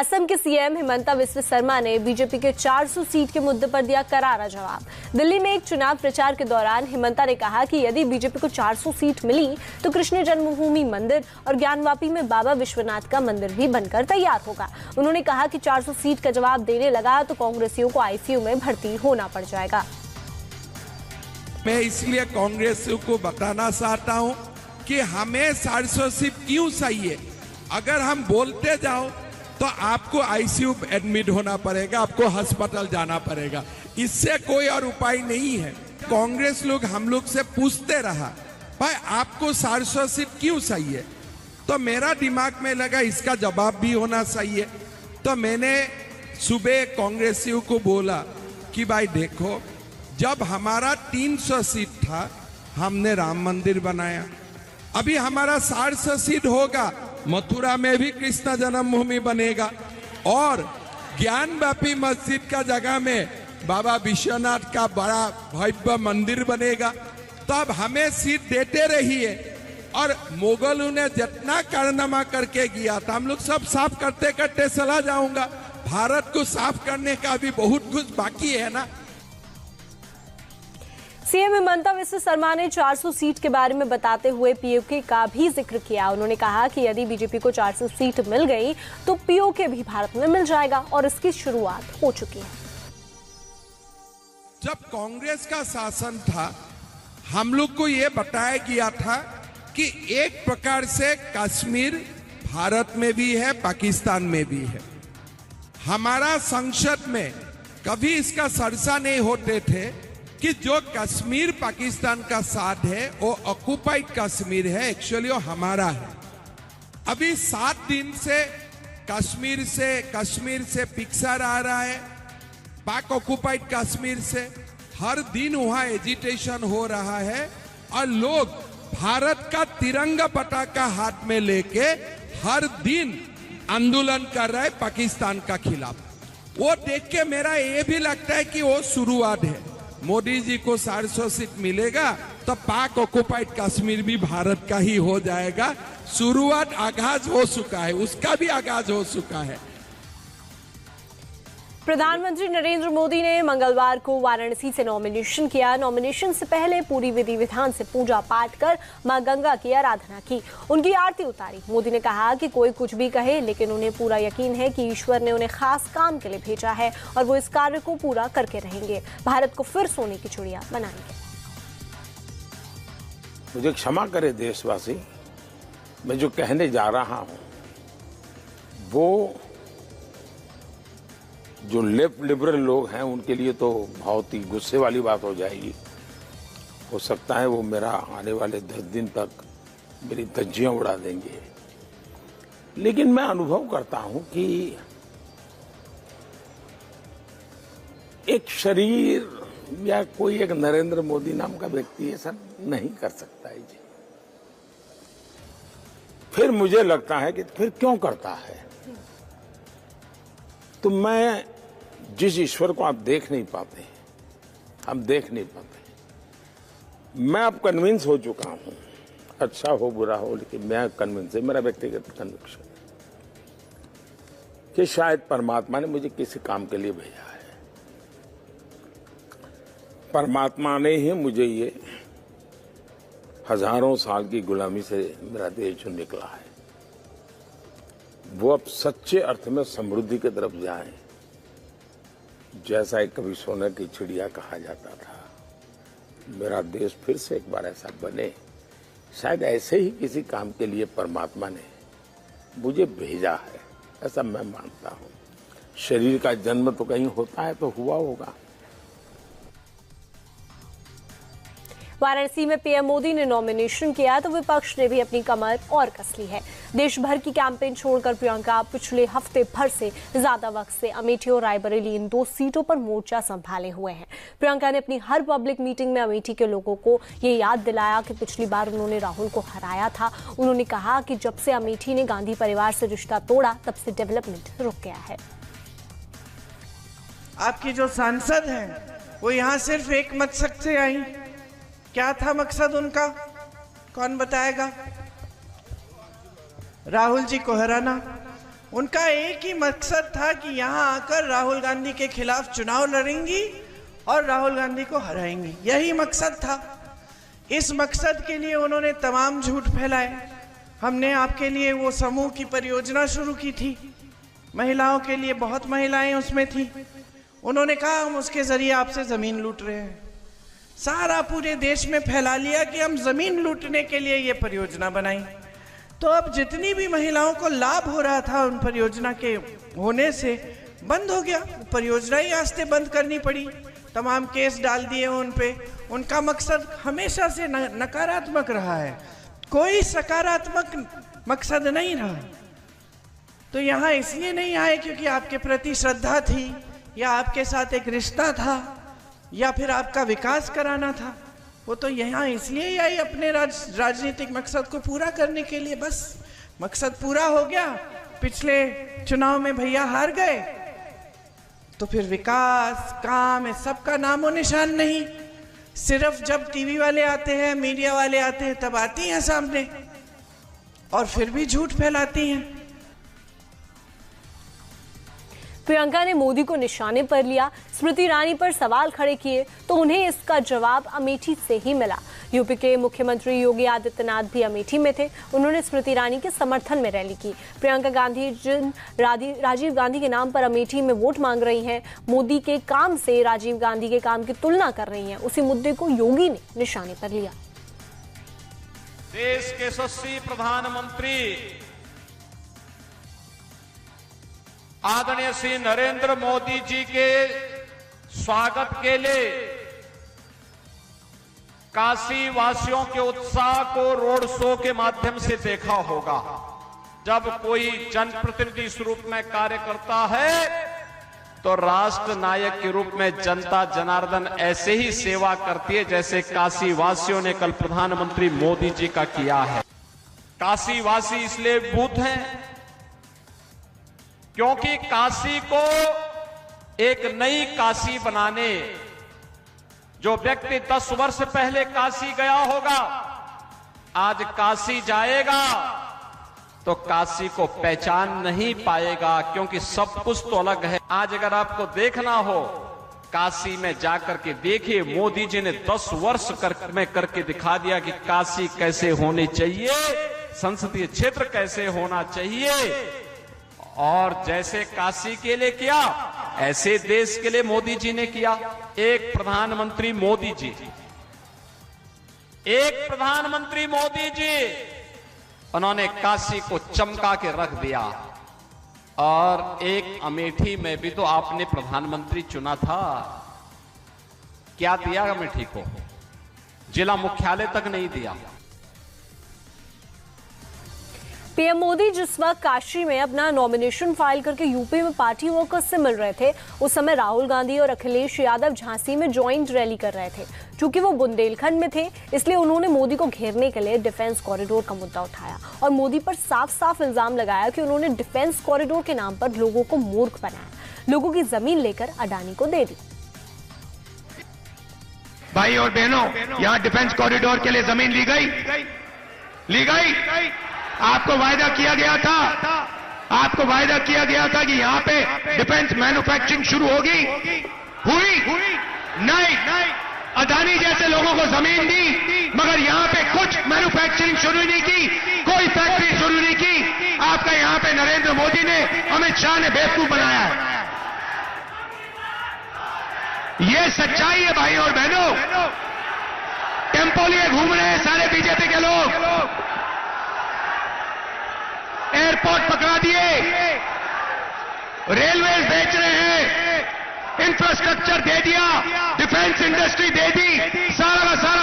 असम के सीएम हिमंता बिस्वा शर्मा ने बीजेपी के 400 सीट के मुद्दे पर दिया करारा जवाब। दिल्ली में एक चुनाव प्रचार के दौरान हिमंता ने कहा कि यदि बीजेपी को 400 सीट मिली तो कृष्ण जन्मभूमि मंदिर और ज्ञानवापी में बाबा विश्वनाथ का मंदिर भी बनकर तैयार होगा। उन्होंने कहा कि 400 सीट का जवाब देने लगा तो कांग्रेसियों को आईसीयू में भर्ती होना पड़ जाएगा। मैं इसलिए कांग्रेस को बताना चाहता हूं कि हमें 400 सीट क्यों चाहिए। अगर हम बोलते जाओ तो आपको आईसीयू एडमिट होना पड़ेगा, आपको अस्पताल जाना पड़ेगा, इससे कोई और उपाय नहीं है। कांग्रेस लोग हम लोग से पूछते रहा भाई आपको 400 सीट क्यों चाहिए, तो मेरा दिमाग में लगा इसका जवाब भी होना चाहिए। तो मैंने सुबह कांग्रेसियों को बोला कि भाई देखो, जब हमारा 300 सीट था हमने राम मंदिर बनाया, अभी हमारा 400 सीट होगा, मथुरा में भी कृष्ण जन्मभूमि बनेगा और ज्ञानवापी मस्जिद का जगह में बाबा विश्वनाथ का बड़ा भव्य मंदिर बनेगा। तो अब हमें सीट देते रहिए और मुगलों ने जितना कारनामा करके गया था हम लोग सब साफ करते करते चला जाऊंगा। भारत को साफ करने का भी बहुत कुछ बाकी है ना। सीएम हिमंता बिस्वा शर्मा ने 400 सीट के बारे में बताते हुए पीओके का भी जिक्र किया। उन्होंने कहा कि यदि बीजेपी को 400 सीट मिल गई तो पीओके भी भारत में मिल जाएगा और इसकी शुरुआत हो चुकी है। जब कांग्रेस का शासन था हम लोग को यह बताया गया था कि एक प्रकार से कश्मीर भारत में भी है, पाकिस्तान में भी है। हमारा संसद में कभी इसका चर्चा नहीं होते थे कि जो कश्मीर पाकिस्तान का साथ है वो ऑक्युपाइड कश्मीर है, एक्चुअली वो हमारा है। अभी 7 दिन से कश्मीर से पिक्चर आ रहा है, पाक ऑक्युपाइड कश्मीर से हर दिन वहां एजिटेशन हो रहा है और लोग भारत का तिरंगा पताका हाथ में लेके हर दिन आंदोलन कर रहे हैं पाकिस्तान का खिलाफ। वो देख के मेरा ये भी लगता है कि वो शुरुआत है। मोदी जी को 400 सीट मिलेगा तो पाक ऑक्युपाइड कश्मीर भी भारत का ही हो जाएगा। शुरुआत आगाज हो चुका है, उसका भी आगाज हो चुका है। प्रधानमंत्री नरेंद्र मोदी ने मंगलवार को वाराणसी से नॉमिनेशन किया। नॉमिनेशन से पहले पूरी विधि विधान से पूजा पाठ कर मां गंगा की आराधना की, उनकी आरती उतारी। मोदी ने कहा कि कोई कुछ भी कहे लेकिन उन्हें पूरा यकीन है कि ईश्वर ने उन्हें खास काम के लिए भेजा है और वो इस कार्य को पूरा करके रहेंगे। भारत को फिर सोने की चिड़िया बनाएंगे। मुझे क्षमा करे देशवासी, मैं जो कहने जा रहा हूं वो जो लेफ्ट लिबरल लोग हैं उनके लिए तो बहुत ही गुस्से वाली बात हो जाएगी। हो सकता है वो मेरा आने वाले 10 दिन तक मेरी धज्जियां उड़ा देंगे, लेकिन मैं अनुभव करता हूं कि एक शरीर या कोई एक नरेंद्र मोदी नाम का व्यक्ति ऐसा नहीं कर सकता है जी। फिर मुझे लगता है कि फिर क्यों करता है। तो मैं जिस ईश्वर को आप देख नहीं पाते, हम देख नहीं पाते, मैं अब कन्विंस हो चुका हूं, अच्छा हो बुरा हो, लेकिन मैं कन्विंस है, मेरा व्यक्तिगत कन्विक्शन कि शायद परमात्मा ने मुझे किसी काम के लिए भेजा है। परमात्मा ने ही मुझे ये हजारों साल की गुलामी से मेरा देश चुन निकला है। वो अब सच्चे अर्थ में समृद्धि की तरफ जाए, जैसा एक कभी सोने की चिड़िया कहा जाता था। मेरा देश फिर से एक बार ऐसा बने। शायद ऐसे ही किसी काम के लिए परमात्मा ने मुझे भेजा है, ऐसा मैं मानता हूं। शरीर का जन्म तो कहीं होता है तो हुआ होगा। वाराणसी में पीएम मोदी ने नॉमिनेशन किया तो विपक्ष ने भी अपनी कमर और कस ली है। देश भर की कैंपेन छोड़कर प्रियंका पिछले हफ्ते भर से ज्यादा वक्त से अमेठी और रायबरेली इन 2 सीटों पर मोर्चा संभाले हुए हैं। प्रियंका ने अपनी हर पब्लिक मीटिंग में अमेठी के लोगों को ये याद दिलाया कि पिछली बार उन्होंने राहुल को हराया था। उन्होंने कहा कि जब से अमेठी ने गांधी परिवार से रिश्ता तोड़ा तब से डेवलपमेंट रुक गया है। आपकी जो सांसद हैं वो यहाँ सिर्फ एक मकसद से आई। क्या था मकसद उनका, कौन बताएगा? राहुल जी को हराना, उनका एक ही मकसद था कि यहाँ आकर राहुल गांधी के खिलाफ चुनाव लड़ेंगी और राहुल गांधी को हराएंगी। यही मकसद था। इस मकसद के लिए उन्होंने तमाम झूठ फैलाए। हमने आपके लिए वो समूह की परियोजना शुरू की थी, महिलाओं के लिए, बहुत महिलाएं उसमें थी। उन्होंने कहा हम उसके जरिए आपसे जमीन लूट रहे हैं। सारा पूरे देश में फैला लिया कि हम जमीन लूटने के लिए ये परियोजना बनाई। तो अब जितनी भी महिलाओं को लाभ हो रहा था उन परियोजना के होने से, बंद हो गया। परियोजना ही आस्ते बंद करनी पड़ी, तमाम केस डाल दिए उन पे। उनका मकसद हमेशा से नकारात्मक रहा है, कोई सकारात्मक मकसद नहीं रहा। तो यहाँ इसलिए नहीं आए क्योंकि आपके प्रति श्रद्धा थी, या आपके साथ एक रिश्ता था, या फिर आपका विकास कराना था। वो तो यहाँ इसलिए ही आई अपने राजनीतिक मकसद को पूरा करने के लिए। बस मकसद पूरा हो गया, पिछले चुनाव में भैया हार गए, तो फिर विकास, काम, इस सब का नामो निशान नहीं। सिर्फ जब टीवी वाले आते हैं, मीडिया वाले आते हैं, तब आती हैं सामने और फिर भी झूठ फैलाती हैं। प्रियंका ने मोदी को निशाने पर लिया, स्मृति ईरानी पर सवाल खड़े किए तो उन्हें इसका जवाब अमेठी से ही मिला। यूपी के मुख्यमंत्री योगी आदित्यनाथ भी अमेठी में थे। उन्होंने स्मृति ईरानी के समर्थन में रैली की। प्रियंका गांधी जिन राजीव गांधी के नाम पर अमेठी में वोट मांग रही हैं, मोदी के काम से राजीव गांधी के काम की तुलना कर रही हैं, उसी मुद्दे को योगी ने निशाने पर लिया। देश के यशस्वी प्रधानमंत्री आदरणीय श्री नरेंद्र मोदी जी के स्वागत के लिए काशी वासियों के उत्साह को रोड शो के माध्यम से देखा होगा। जब कोई जनप्रतिनिधि इस रूप में कार्य करता है तो राष्ट्र नायक के रूप में जनता जनार्दन ऐसे ही सेवा करती है जैसे काशी वासियों ने कल प्रधानमंत्री मोदी जी का किया है। काशी वासी इसलिए भूत हैं क्योंकि काशी को एक नई काशी बनाने, जो व्यक्ति 10 वर्ष पहले काशी गया होगा आज काशी जाएगा तो काशी को पहचान नहीं पाएगा, क्योंकि सब कुछ तो अलग है। आज अगर आपको देखना हो काशी में जाकर के देखिए, मोदी जी ने 10 वर्ष में करके दिखा दिया कि काशी कैसे होनी चाहिए, संसदीय क्षेत्र कैसे होना चाहिए। और जैसे काशी के लिए किया ऐसे देश के लिए मोदी जी ने किया। एक प्रधानमंत्री मोदी जी उन्होंने काशी को चमका के रख दिया। और एक अमेठी में भी तो आपने प्रधानमंत्री चुना था, क्या दिया अमेठी को? जिला मुख्यालय तक नहीं दिया। पीएम मोदी जिस वक्त काशी में अपना नॉमिनेशन फाइल करके यूपी में पार्टी वर्कर्स से मिल रहे थे, उस समय राहुल गांधी और अखिलेश यादव झांसी में ज्वाइंट रैली कर रहे थे। चूंकि वो बुंदेलखंड में थे, इसलिए उन्होंने मोदी को घेरने के लिए डिफेंस कॉरिडोर का मुद्दा उठाया और मोदी पर साफ साफ इल्जाम लगाया कि उन्होंने डिफेंस कॉरिडोर के नाम पर लोगों को मूर्ख बनाया, लोगों की जमीन लेकर अडानी को दे दी। भाई और बहनों, यहाँ डिफेंस कॉरिडोर के लिए जमीन ली गई। आपको वायदा किया गया था कि यहाँ पे डिफेंस मैन्युफैक्चरिंग शुरू होगी, हुई नहीं। अदानी जैसे लोगों को जमीन दी मगर यहाँ पे कुछ मैन्युफैक्चरिंग शुरू नहीं की, कोई फैक्ट्री शुरू नहीं की। आपका यहाँ पे नरेंद्र मोदी ने, अमित शाह ने बेवकूफ बनाया है। ये सच्चाई है भाई और बहनों। टेम्पो लिए घूम रहे हैं सारे बीजेपी के लोग, एयरपोर्ट पकड़ा दिए, रेलवे बेच रहे हैं, इंफ्रास्ट्रक्चर दे दिया, डिफेंस इंडस्ट्री दे दी, सारा का सारा